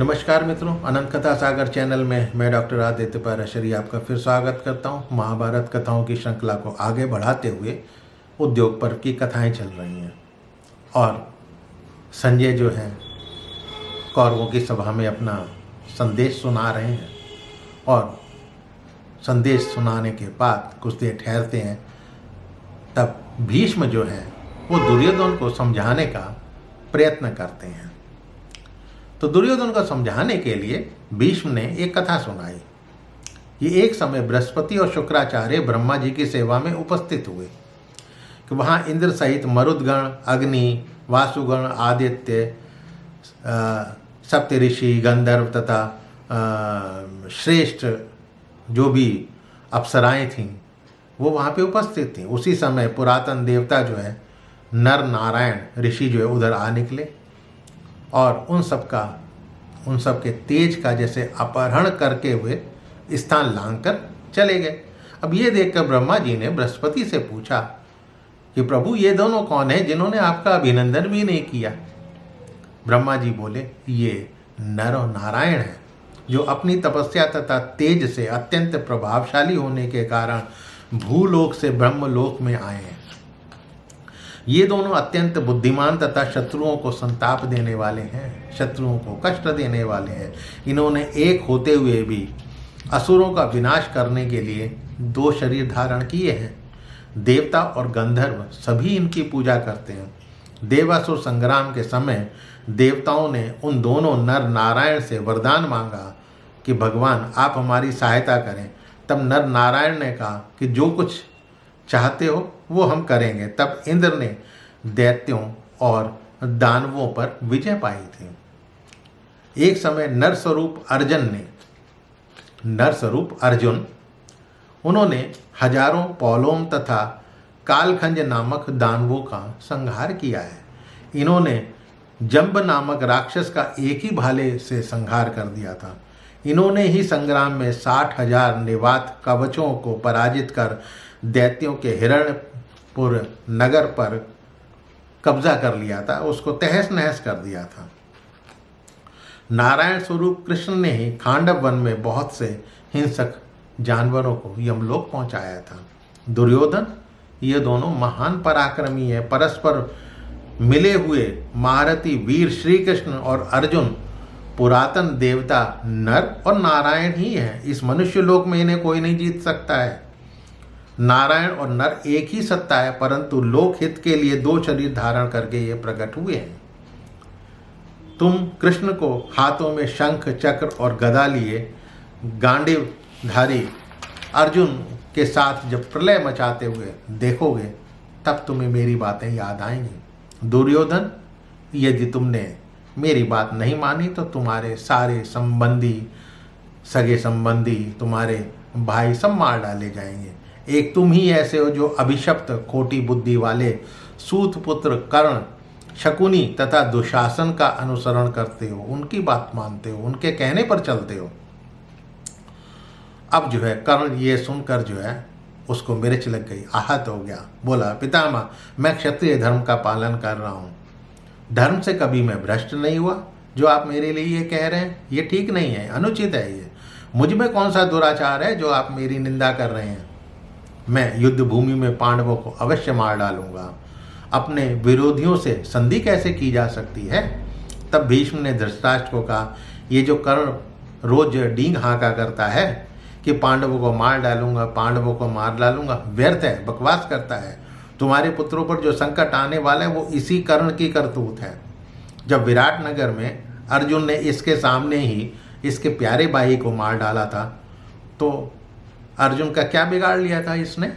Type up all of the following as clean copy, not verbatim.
नमस्कार मित्रों, अनंत कथा सागर चैनल में मैं डॉक्टर आदित्य पाराशरी आपका फिर स्वागत करता हूं। महाभारत कथाओं की श्रृंखला को आगे बढ़ाते हुए उद्योग पर्व की कथाएं चल रही हैं और संजय जो है कौरवों की सभा में अपना संदेश सुना रहे हैं और संदेश सुनाने के बाद कुछ देर ठहरते हैं। तब भीष्म जो है वो दुर्योधन को समझाने का प्रयत्न करते हैं। तो दुर्योधन को समझाने के लिए भीष्म ने एक कथा सुनाई। ये एक समय बृहस्पति और शुक्राचार्य ब्रह्मा जी की सेवा में उपस्थित हुए कि वहाँ इंद्र सहित मरुदगण, अग्नि, वासुगण, आदित्य, सप्तऋषि, गंधर्व तथा श्रेष्ठ जो भी अप्सराएं थीं वो वहाँ पे उपस्थित थीं। उसी समय पुरातन देवता जो है नर नारायण ऋषि जो है उधर आ निकले और उन सब के तेज का जैसे अपहरण करके हुए स्थान लांघकर चले गए। अब ये देखकर ब्रह्मा जी ने बृहस्पति से पूछा कि प्रभु ये दोनों कौन हैं जिन्होंने आपका अभिनंदन भी नहीं किया। ब्रह्मा जी बोले ये नर और नारायण हैं जो अपनी तपस्या तथा तेज से अत्यंत प्रभावशाली होने के कारण भूलोक से ब्रह्मलोक में आए हैं। ये दोनों अत्यंत बुद्धिमान तथा शत्रुओं को संताप देने वाले हैं, शत्रुओं को कष्ट देने वाले हैं। इन्होंने एक होते हुए भी असुरों का विनाश करने के लिए 2 शरीर धारण किए हैं। देवता और गंधर्व सभी इनकी पूजा करते हैं। देवासुर संग्राम के समय देवताओं ने उन दोनों नर नारायण से वरदान मांगा कि भगवान आप हमारी सहायता करें। तब नर नारायण ने कहा कि जो कुछ चाहते हो वो हम करेंगे। तब इंद्र ने दैत्यों और दानवों पर विजय पाई थी। एक समय नरस्वरूप अर्जुन उन्होंने हजारों पौलोम तथा कालखंज नामक दानवों का संहार किया है। इन्होंने जंब नामक राक्षस का एक ही भाले से संहार कर दिया था। इन्होंने ही संग्राम में 60,000 निवात कवचों को पराजित कर दैत्यों के हिरण्यपुर नगर पर कब्जा कर लिया था, उसको तहस नहस कर दिया था। नारायण स्वरूप कृष्ण ने ही खांडव वन में बहुत से हिंसक जानवरों को यमलोक पहुंचाया था। दुर्योधन ये दोनों महान पराक्रमी है, परस्पर मिले हुए महारथी वीर श्री कृष्ण और अर्जुन पुरातन देवता नर और नारायण ही है। इस मनुष्य लोक में इन्हें कोई नहीं जीत सकता है। नारायण और नर एक ही सत्ता है, परंतु लोकहित के लिए 2 शरीर धारण करके ये प्रकट हुए हैं। तुम कृष्ण को हाथों में शंख, चक्र और गदा लिए गांडीवधारी अर्जुन के साथ जब प्रलय मचाते हुए देखोगे तब तुम्हें मेरी बातें याद आएंगी। दुर्योधन यदि तुमने मेरी बात नहीं मानी तो तुम्हारे सारे संबंधी, सगे संबंधी, तुम्हारे भाई सब मार डाले जाएंगे। एक तुम ही ऐसे हो जो अभिशप्त खोटी बुद्धि वाले सूत पुत्र कर्ण, शकुनी तथा दुशासन का अनुसरण करते हो, उनकी बात मानते हो, उनके कहने पर चलते हो। अब जो है कर्ण ये सुनकर जो है उसको मिर्च लग गई, आहत हो गया। बोला पितामह मैं क्षत्रिय धर्म का पालन कर रहा हूँ, धर्म से कभी मैं भ्रष्ट नहीं हुआ। जो आप मेरे लिए ये कह रहे हैं ये ठीक नहीं है, अनुचित है। ये मुझ में कौन सा दुराचार है जो आप मेरी निंदा कर रहे हैं। मैं युद्ध भूमि में पांडवों को अवश्य मार डालूंगा। अपने विरोधियों से संधि कैसे की जा सकती है। तब भीष्म ने धृतराष्ट्र को कहा ये जो कर्ण रोज डींग हाँका करता है कि पांडवों को मार डालूंगा, पांडवों को मार डालूंगा, व्यर्थ है, बकवास करता है। तुम्हारे पुत्रों पर जो संकट आने वाला है वो इसी कर्ण की करतूत है। जब विराट नगर में अर्जुन ने इसके सामने ही इसके प्यारे भाई को मार डाला था तो अर्जुन का क्या बिगाड़ लिया था इसने।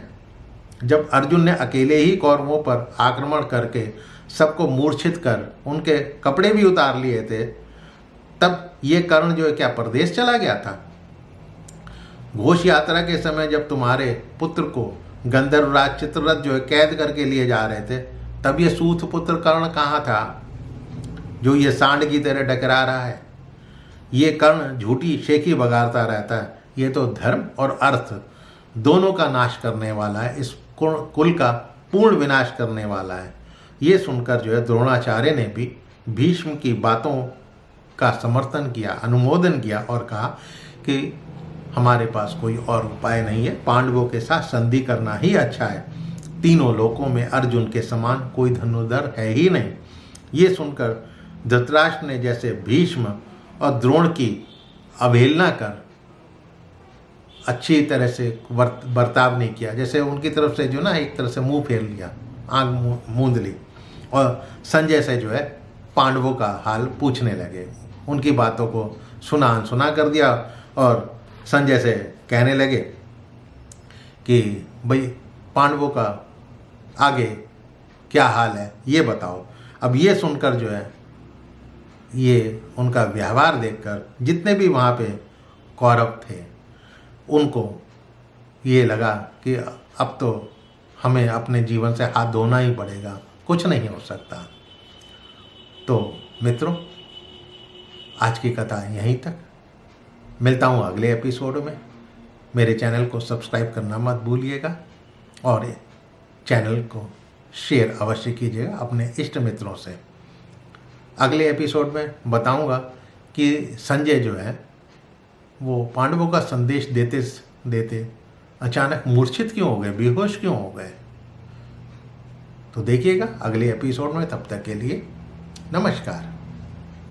जब अर्जुन ने अकेले ही कौरवों पर आक्रमण करके सबको मूर्छित कर उनके कपड़े भी उतार लिए थे तब ये कर्ण जो है क्या परदेश चला गया था। घोष यात्रा के समय जब तुम्हारे पुत्र को गंधर्वराज चित्ररथ जो है कैद करके लिए जा रहे थे तब ये सूत पुत्र कर्ण कहाँ था जो ये सांड की तरह डकरा रहा है। ये कर्ण झूठी शेखी बगाड़ता रहता है। ये तो धर्म और अर्थ दोनों का नाश करने वाला है, इस कुल का पूर्ण विनाश करने वाला है। ये सुनकर जो है द्रोणाचार्य ने भी भीष्म की बातों का समर्थन किया, अनुमोदन किया और कहा कि हमारे पास कोई और उपाय नहीं है, पांडवों के साथ संधि करना ही अच्छा है। तीनों लोकों में अर्जुन के समान कोई धनुर्धर है ही नहीं। ये सुनकर धृतराष्ट्र ने जैसे भीष्म और द्रोण की अवहेलना कर अच्छी तरह से बर्ताव नहीं किया, जैसे उनकी तरफ से जो ना एक तरह से मुंह फेर लिया, आंख मूंद ली और संजय से जो है पांडवों का हाल पूछने लगे। उनकी बातों को सुना अनसुना कर दिया और संजय से कहने लगे कि भाई पांडवों का आगे क्या हाल है ये बताओ। अब ये सुनकर जो है ये उनका व्यवहार देखकर जितने भी वहाँ पे कौरव थे उनको ये लगा कि अब तो हमें अपने जीवन से हाथ धोना ही पड़ेगा, कुछ नहीं हो सकता। तो मित्रों, आज की कथा यहीं तक। मिलता हूँ अगले एपिसोड में। मेरे चैनल को सब्सक्राइब करना मत भूलिएगा और चैनल को शेयर अवश्य कीजिएगा अपने इष्ट मित्रों से। अगले एपिसोड में बताऊंगा कि संजय जो है वो पांडवों का संदेश देते देते अचानक मूर्छित क्यों हो गए, बेहोश क्यों हो गए। तो देखिएगा अगले एपिसोड में। तब तक के लिए नमस्कार।